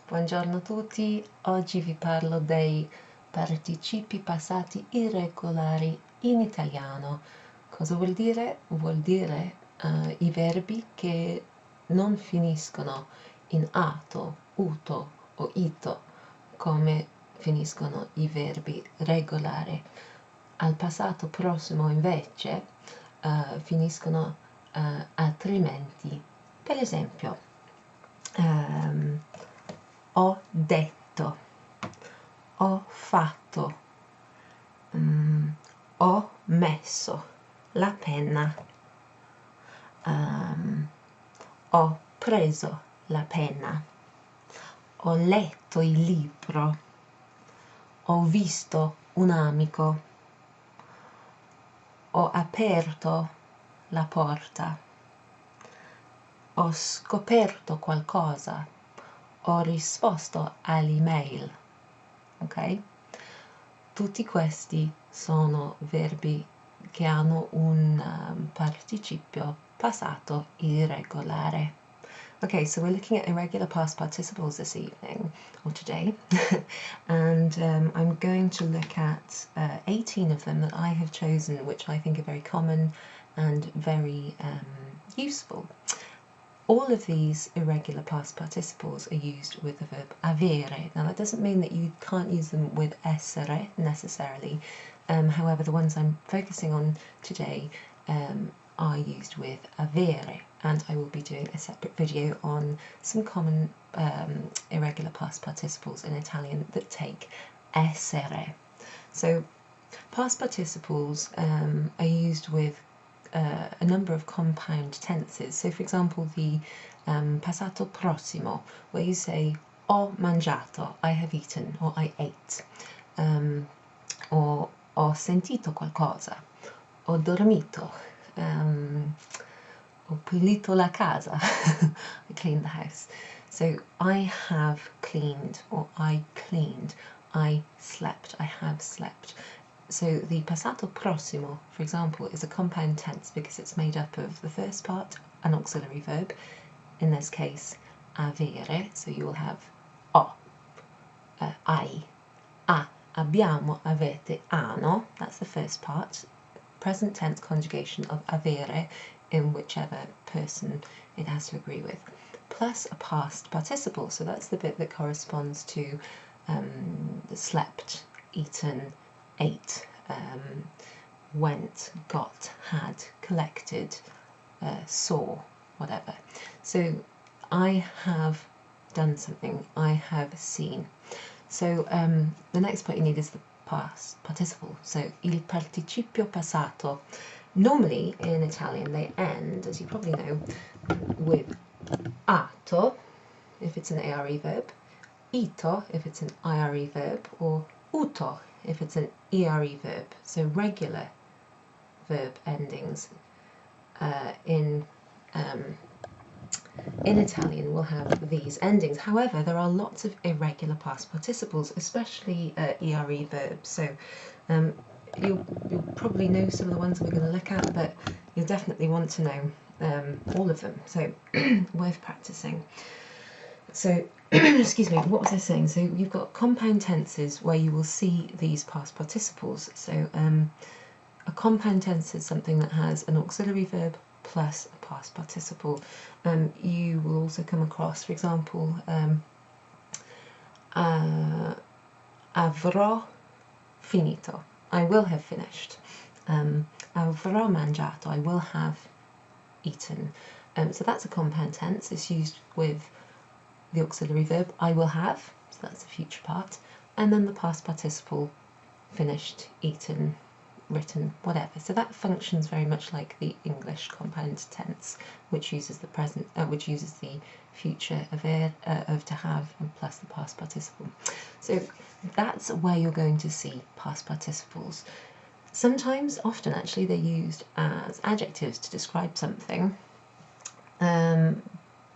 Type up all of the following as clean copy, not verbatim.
Buongiorno a tutti, oggi vi parlo dei participi passati irregolari in italiano. Cosa vuol dire? Vuol dire i verbi che non finiscono in ato, uto o ito, come finiscono i verbi regolari. Al passato prossimo invece finiscono altrimenti. Per esempio, ho detto, ho fatto, ho messo la penna, ho preso la penna, ho letto il libro, ho visto un amico, ho aperto la porta, ho scoperto qualcosa, ho risposto all'email, ok? Tutti questi sono verbi che hanno un participio passato irregolare. Okay, so we're looking at irregular past participles this evening, or today, and I'm going to look at 18 of them that I have chosen, which I think are very common and very useful. All of these irregular past participles are used with the verb avere. Now that doesn't mean that you can't use them with essere necessarily. However, the ones I'm focusing on today are used with avere, and I will be doing a separate video on some common irregular past participles in Italian that take essere. So past participles are used with a number of compound tenses. So for example, the passato prossimo, where you say ho mangiato, I have eaten, or I ate, or ho sentito qualcosa, ho dormito, ho pulito la casa, I cleaned the house. So I have cleaned, or I cleaned, I slept, I have slept. So the passato prossimo, for example, is a compound tense because it's made up of the first part, an auxiliary verb, in this case avere, so you will have ho, hai, ha, abbiamo, avete, hanno, that's the first part, present tense conjugation of avere in whichever person it has to agree with, plus a past participle, so that's the bit that corresponds to slept, eaten, ate, went, got, had, collected, saw, whatever. So I have done something, I have seen. So the next part you need is the past participle. So il participio passato. Normally in Italian they end, as you probably know, with ato if it's an ARE verb, ito if it's an IRE verb, or uto if it's an ERE verb. So regular verb endings in Italian will have these endings. However, there are lots of irregular past participles, especially ERE verbs. So you'll probably know some of the ones we're going to look at, but you'll definitely want to know all of them. So worth practicing. So, excuse me, what was I saying? So you've got compound tenses where you will see these past participles. So a compound tense is something that has an auxiliary verb plus a past participle. You will also come across, for example, avrò finito, I will have finished. Avrò mangiato, I will have eaten. So that's a compound tense. It's used with the auxiliary verb I will have, so that's the future part, and then the past participle, finished, eaten, written, whatever. So that functions very much like the English compound tense, which uses the present, which uses the future of to have and plus the past participle. So that's where you're going to see past participles. Sometimes, often actually, they're used as adjectives to describe something.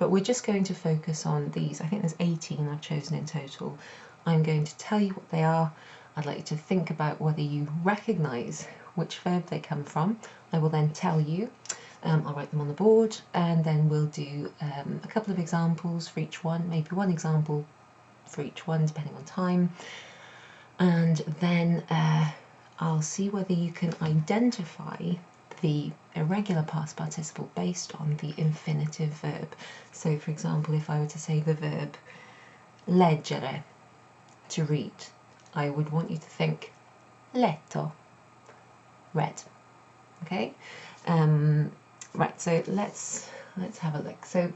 But we're just going to focus on these. I think there's 18 I've chosen in total. I'm going to tell you what they are. I'd like you to think about whether you recognise which verb they come from. I will then tell you. I'll write them on the board, and then we'll do a couple of examples for each one, maybe one example for each one depending on time, and then I'll see whether you can identify the irregular past participle based on the infinitive verb. So for example, if I were to say the verb leggere, to read, I would want you to think letto, read. Okay, right, so let's have a look. So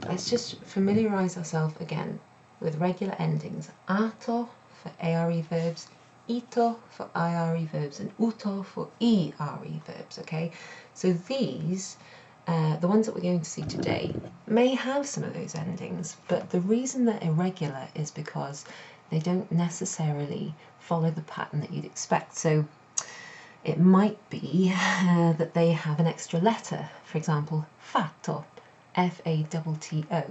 let's just familiarise ourselves again with regular endings. Ato for ARE verbs, ito for IRE verbs, and uto for ERE verbs. Okay, so these, the ones that we're going to see today, may have some of those endings, but the reason they're irregular is because they don't necessarily follow the pattern that you'd expect. So it might be that they have an extra letter. For example, fatto, F-A-T-T-O.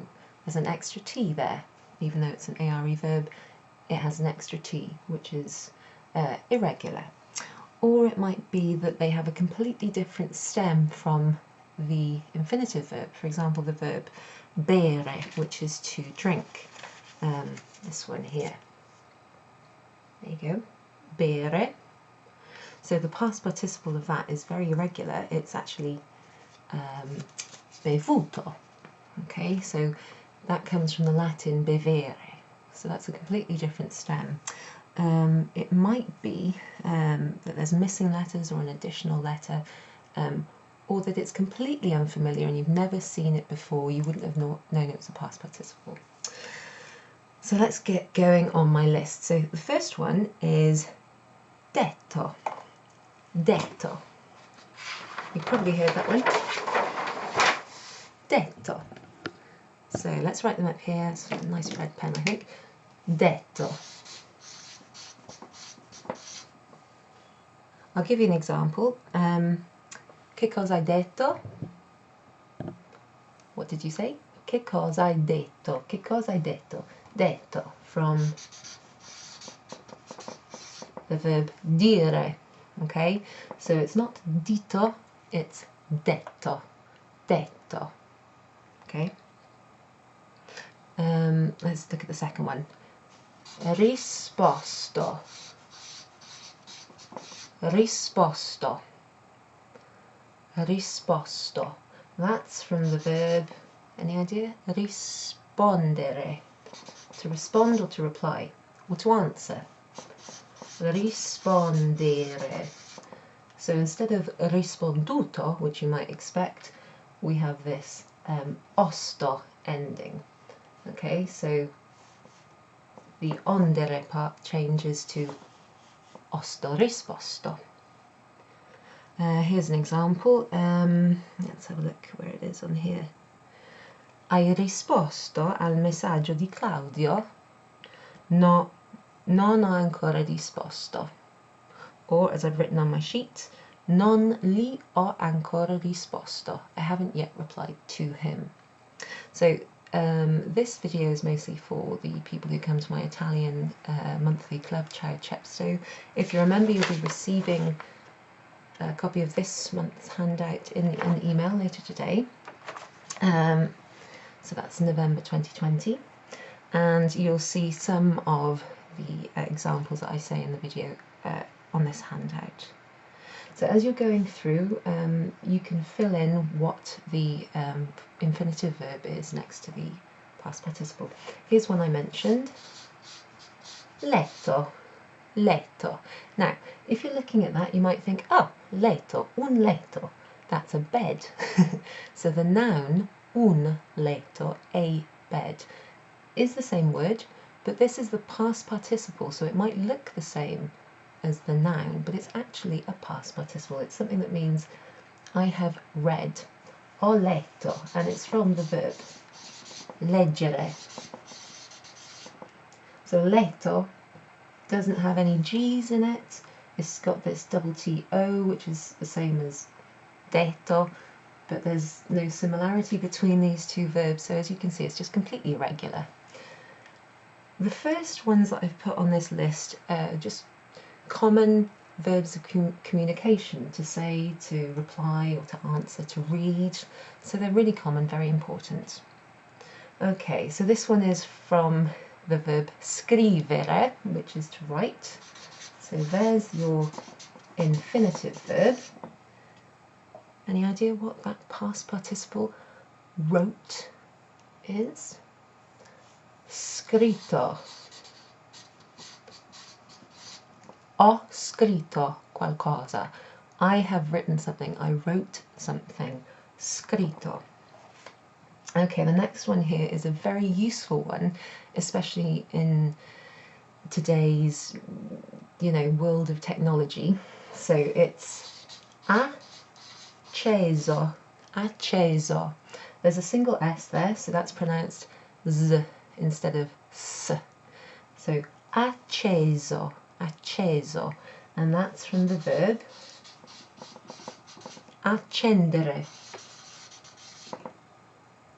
There's an extra T there. Even though it's an ARE verb, it has an extra T, which is irregular. Or it might be that they have a completely different stem from the infinitive verb. For example, the verb bere, which is to drink. This one here. There you go. Bere. So the past participle of that is very irregular. It's actually bevuto. Okay, so that comes from the Latin bevere. So that's a completely different stem. It might be that there's missing letters or an additional letter, or that it's completely unfamiliar and you've never seen it before. You wouldn't have known it was a past participle. So let's get going on my list. So the first one is detto. Detto. You've probably heard that one. Detto. So let's write them up here. It's a nice red pen, I think. Detto. I'll give you an example. Che cosa hai detto? What did you say? Che cosa hai detto? Che cosa hai detto? Detto, from the verb dire. Okay, so it's not dito, it's detto. Detto. Okay. Let's look at the second one. Risposto. Risposto. Risposto. That's from the verb, any idea? Rispondere. To respond or to reply, or to answer. Rispondere. So instead of risponduto, which you might expect, we have this osto ending. Okay, so the ondere part changes to osto risposto. Here's an example. Let's have a look where it is on here. Hai risposto al messaggio di Claudio? No, non ho ancora risposto. Or, as I've written on my sheet, non gli ho ancora risposto. I haven't yet replied to him. So this video is mostly for the people who come to my Italian monthly club, Ciao Cepsto. If you remember, you'll be receiving a copy of this month's handout in the email later today. So that's November 2020. And you'll see some of the examples that I say in the video on this handout. So as you're going through, you can fill in what the infinitive verb is next to the past participle. Here's one I mentioned. Letto. Letto. Now, if you're looking at that, you might think, oh, letto, un letto. That's a bed. So the noun un letto, a bed, is the same word, but this is the past participle, so it might look the same as the noun, but it's actually a past participle. It's something that means I have read. Ho letto, and it's from the verb leggere. So letto doesn't have any G's in it. It's got this double T-O, which is the same as detto, but there's no similarity between these two verbs, so as you can see, it's just completely irregular. The first ones that I've put on this list are just common verbs of communication, to say, to reply, or to answer, to read. So they're really common, very important. Okay, so this one is from the verb scrivere, which is to write. So there's your infinitive verb. Any idea what that past participle wrote is? Scritto. Ho scritto qualcosa. I have written something. I wrote something. Scritto. Okay, the next one here is a very useful one, especially in today's, world of technology. So it's acceso. Acceso. There's a single S there, so that's pronounced Z instead of S. So acceso. Acceso. And that's from the verb accendere.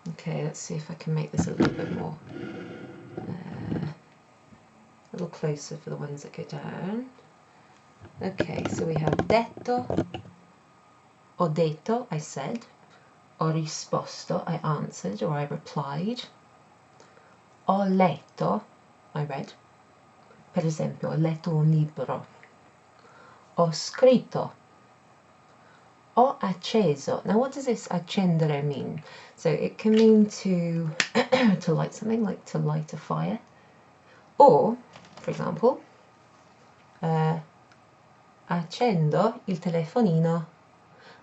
Okay, let's see if I can make this a little bit more, a little closer for the ones that go down. Okay, so we have detto, ho detto, I said, ho risposto, I answered or I replied, ho letto, I read, per esempio, ho letto un libro, ho scritto, ho acceso. Now what does this accendere mean? So it can mean to to light something, like to light a fire, or, for example, accendo il telefonino,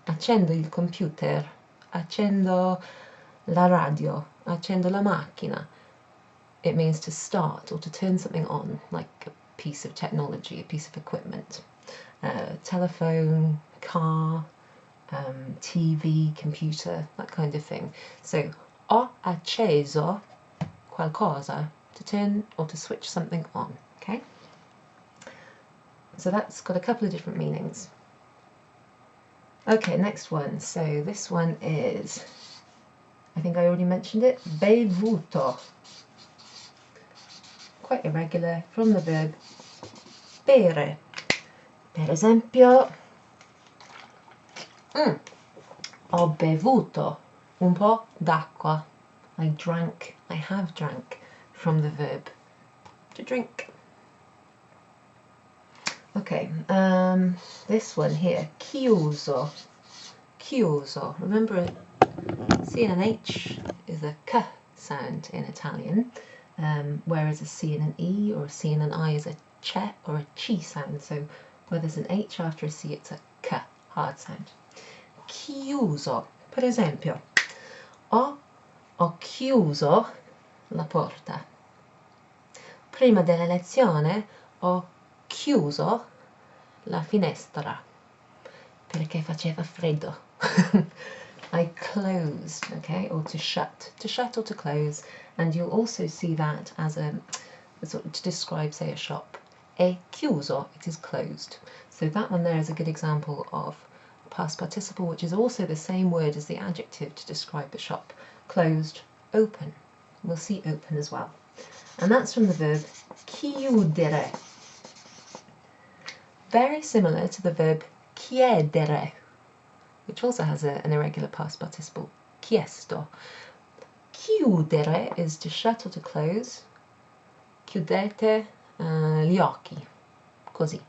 accendo il computer, accendo la radio, accendo la macchina. It means to start or to turn something on, like a piece of technology, a piece of equipment. Telephone, car, TV, computer, that kind of thing. So, ho acceso qualcosa, to turn or to switch something on, okay? So that's got a couple of different meanings. Okay, next one. So this one is, I think I already mentioned it, bevuto. Quite irregular, from the verb bere. Per esempio, ho bevuto un po' d'acqua. I have drank, from the verb to drink. Okay, this one here, chiuso. Chiuso. Remember, C and an H is a K sound in Italian, whereas a C and an E or a C and an I is a CH or a CHI sound. So where there's an H after a C, it's a K, hard sound. Chiuso. Per esempio, ho chiuso la porta. Prima della lezione ho chiuso la finestra perché faceva freddo. I closed, okay, or to shut or to close, and you'll also see that as a sort of to describe, say, a shop. È chiuso, it is closed. So that one there is a good example of past participle, which is also the same word as the adjective to describe the shop. Closed, open. We'll see open as well. And that's from the verb chiudere. Very similar to the verb chiedere, which also has an irregular past participle, chiesto. Chiudere is to shut or to close. Chiudete gli occhi, così.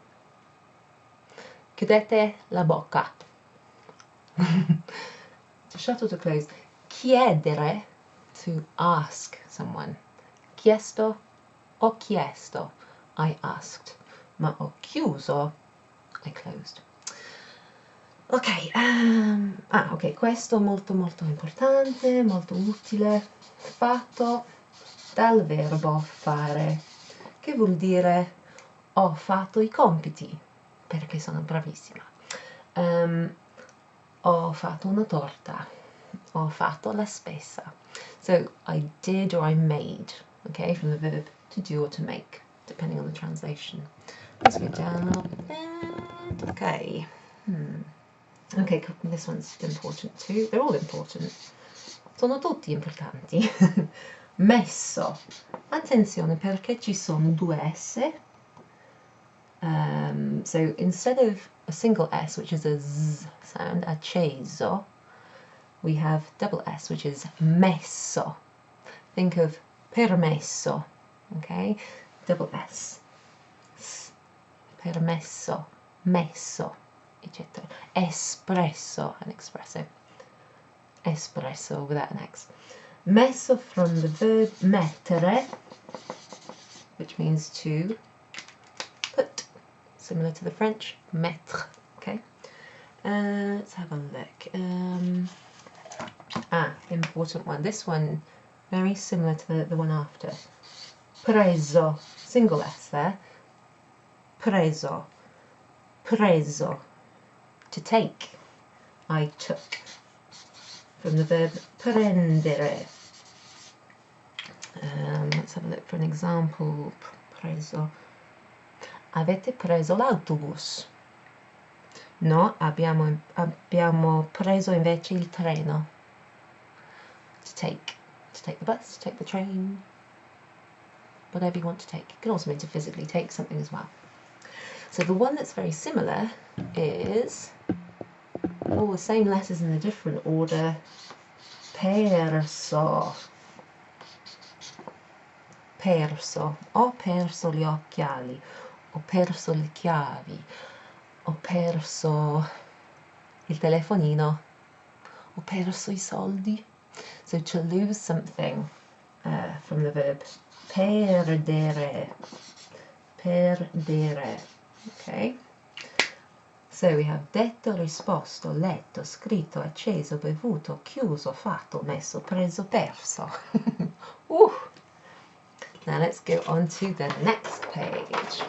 Chiudete la bocca. To shut or to close. Chiedere, to ask someone. Chiesto, ho chiesto, I asked. Ma ho chiuso, I closed. Ok, ok, questo molto molto importante, molto utile. Fatto dal verbo fare, che vuol dire ho fatto i compiti, perché sono bravissima. Ho fatto una torta, ho fatto la spesa. So I did or I made, okay, from the verb to do or to make, depending on the translation. Let's go down a bit. Okay. Okay, this one's important too. They're all important. Sono tutti importanti. Messo. Attenzione perché ci sono due S. So instead of a single S, which is a Z sound, acceso, we have double S, which is messo. think of permesso, okay? Double S. Permesso, messo, eccetera. Espresso, an espresso. Espresso without an X. Messo from the verb mettere, which means to put, similar to the French, mettre, okay? Let's have a look. Important one. This one, very similar to the one after. Preso, single S there. Preso, preso, to take. I took. From the verb prendere. Let's have a look for an example. Preso. Avete preso l'autobus? No, abbiamo preso invece il treno. To take the bus, to take the train, whatever you want to take. It can also mean to physically take something as well. So the one that's very similar is all the same letters in a different order. Perso. Perso. Ho perso gli occhiali. Ho perso le chiavi. Ho perso il telefonino. Ho perso I soldi. So to lose something from the verb perdere. Perdere. Okay. So we have detto, risposto, letto, scritto, acceso, bevuto, chiuso, fatto, messo, preso, perso. Now let's go on to the next page.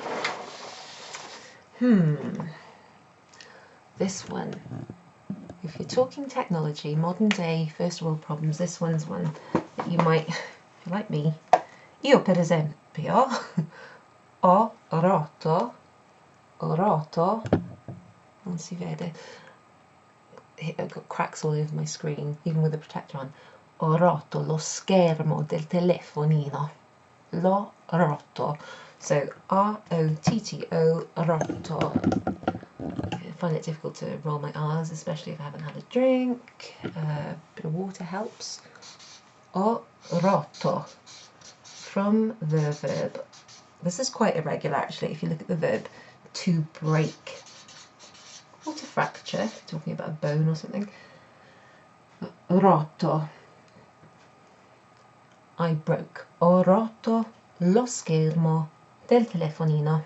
This one. If you're talking technology, modern day first world problems, this one's one that you might, if you're like me. Io per esempio ho rotto, non si vede, I've got cracks all over my screen, even with the protector on. Ho rotto lo schermo del telefonino. L'ho rotto. So R-O-T-T-O, rotto. I find it difficult to roll my R's, especially if I haven't had a drink. A bit of water helps. Ho rotto. From the verb. This is quite irregular actually, if you look at the verb. To break. Or to fracture, if you're talking about a bone or something. Rotto. I broke. Ho rotto lo schermo del telefonino.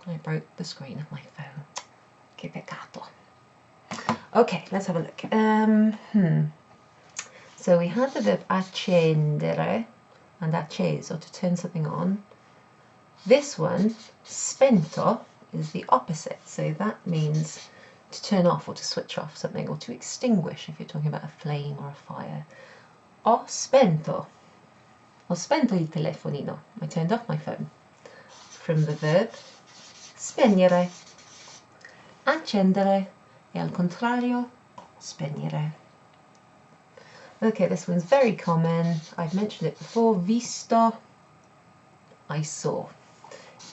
I broke the screen of my phone. Che peccato. Okay, let's have a look. So we had the verb accendere and acceso, to turn something on. This one, spento, is the opposite. So that means to turn off or to switch off something, or to extinguish if you're talking about a flame or a fire. Ho spento. Ho spento il telefonino. I turned off my phone. From the verb spegnere. Accendere e al contrario spegnere. Okay, this one's very common. I've mentioned it before. Visto, I saw.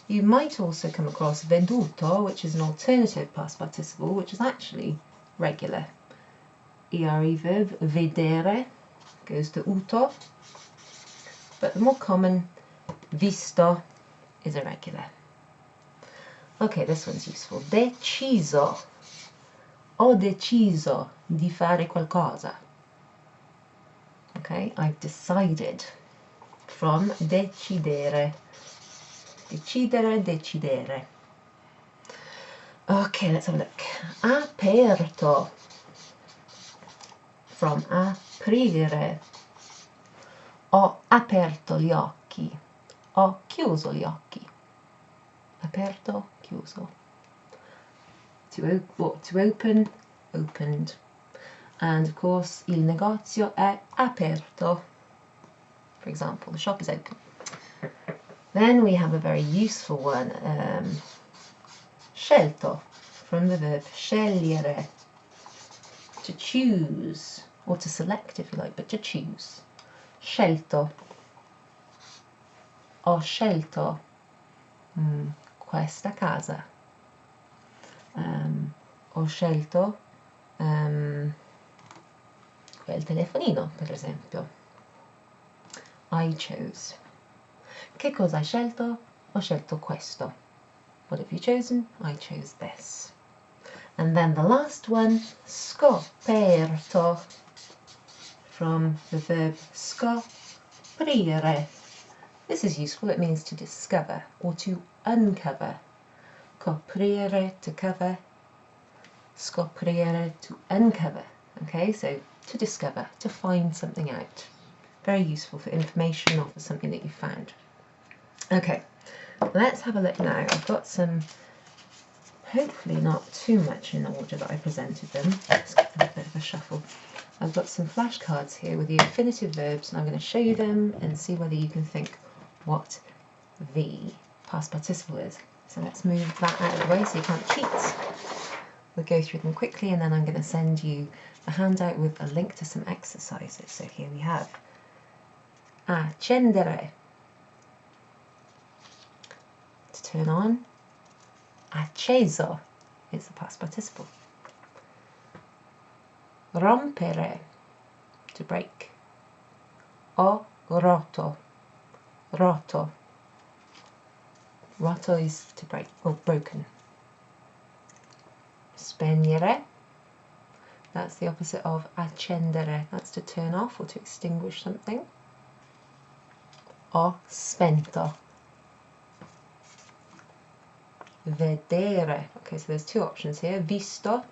You might also come across veduto, which is an alternative past participle, which is actually regular. ERE verb, vedere, goes to uto. But the more common, visto, is irregular. Okay, this one's useful. Deciso. Ho deciso di fare qualcosa. Okay, I've decided. From decidere. Decidere, decidere. Okay, let's have a look. Aperto. From aprire. Ho aperto gli occhi. Ho chiuso gli occhi. Aperto, chiuso. To open, opened. And of course, il negozio è aperto. For example, the shop is open. Then we have a very useful one. Scelto, from the verb scegliere. To choose, or to select if you like, but to choose. Scelto. Ho scelto questa casa. Ho scelto quel telefonino, per esempio. I chose. Che cosa hai scelto? Ho scelto questo. What have you chosen? I chose this. And then the last one, scoperto, from the verb scoprire. This is useful. It means to discover or to uncover. Coprire, to cover. Scoprire, to uncover. Okay, so to discover, to find something out. Very useful for information or for something that you found. Okay, let's have a look now. I've got some, hopefully not too much in order that I presented them. Let's give them a bit of a shuffle. I've got some flashcards here with the infinitive verbs, and I'm going to show you them and see whether you can think what the past participle is. So let's move that out of the way so you can't cheat. We'll go through them quickly, and then I'm going to send you a handout with a link to some exercises. So here we have accendere, to turn on. Acceso is the past participle. Rompere, to break. Ho rotto, rotto. Rotto is to break or broken. Spegnere, that's the opposite of accendere, that's to turn off or to extinguish something. Ho spento. Vedere, okay, so there's two options here, visto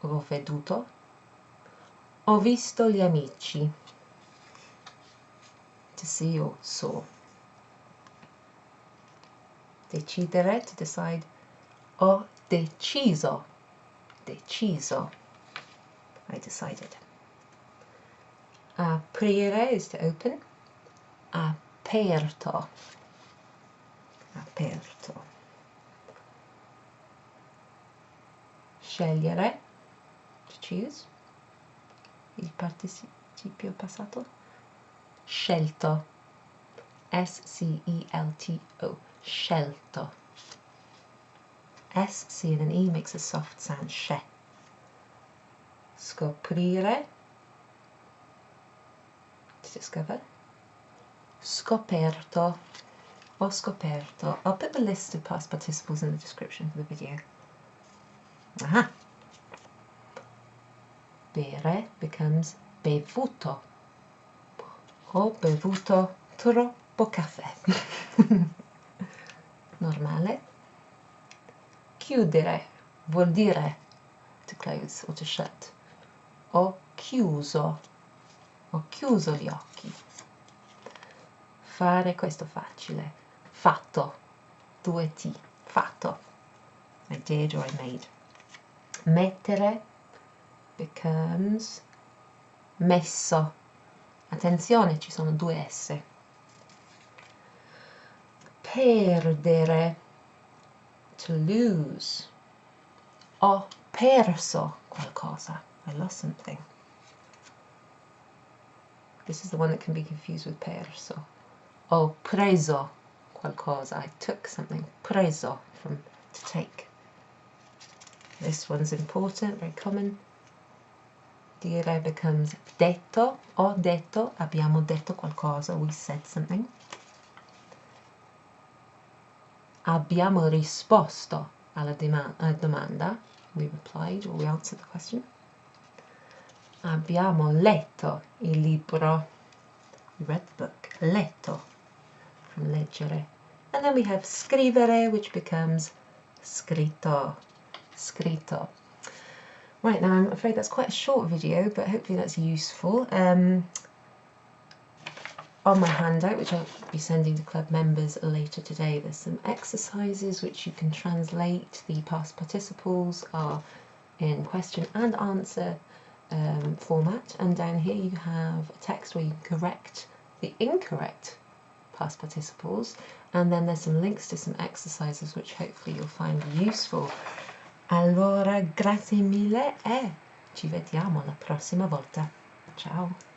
or veduto. Ho visto gli amici, to see or saw. Decidere, to decide. Ho deciso, deciso, I decided. Aprire is to open. Aperto, aperto. Scegliere, to choose. Il participio passato. Scelto, S-C-E-L-T-O, scelto. S, C and an E makes a soft sound, sce. Scoprire, to discover. Scoperto, ho scoperto. I'll put the list of past participles in the description for the video. Aha! Bere becomes bevuto. Ho bevuto troppo caffè. Normale. Chiudere vuol dire to close or to shut. Ho chiuso gli occhi. Fare, questo facile. Fatto, 2 T, fatto. I did or I made. Mettere becomes messo. Attenzione, ci sono 2 S. Perdere, to lose. Ho perso qualcosa. I lost something. This is the one that can be confused with perso. Ho preso qualcosa. I took something. Preso, from to take. This one's important, very common. Dire becomes detto. Ho detto, abbiamo detto qualcosa. We said something. Abbiamo risposto alla domanda. We replied or we answered the question. Abbiamo letto il libro. We read the book. Letto, from leggere. And then we have scrivere, which becomes scritto. Scritto. Right, now I'm afraid that's quite a short video, but hopefully that's useful. On my handout, which I'll be sending to club members later today, there's some exercises which you can translate. The past participles are in question and answer format, and down here you have a text where you can correct the incorrect past participles, and then there's some links to some exercises which hopefully you'll find useful. Allora, grazie mille e ci vediamo la prossima volta. Ciao!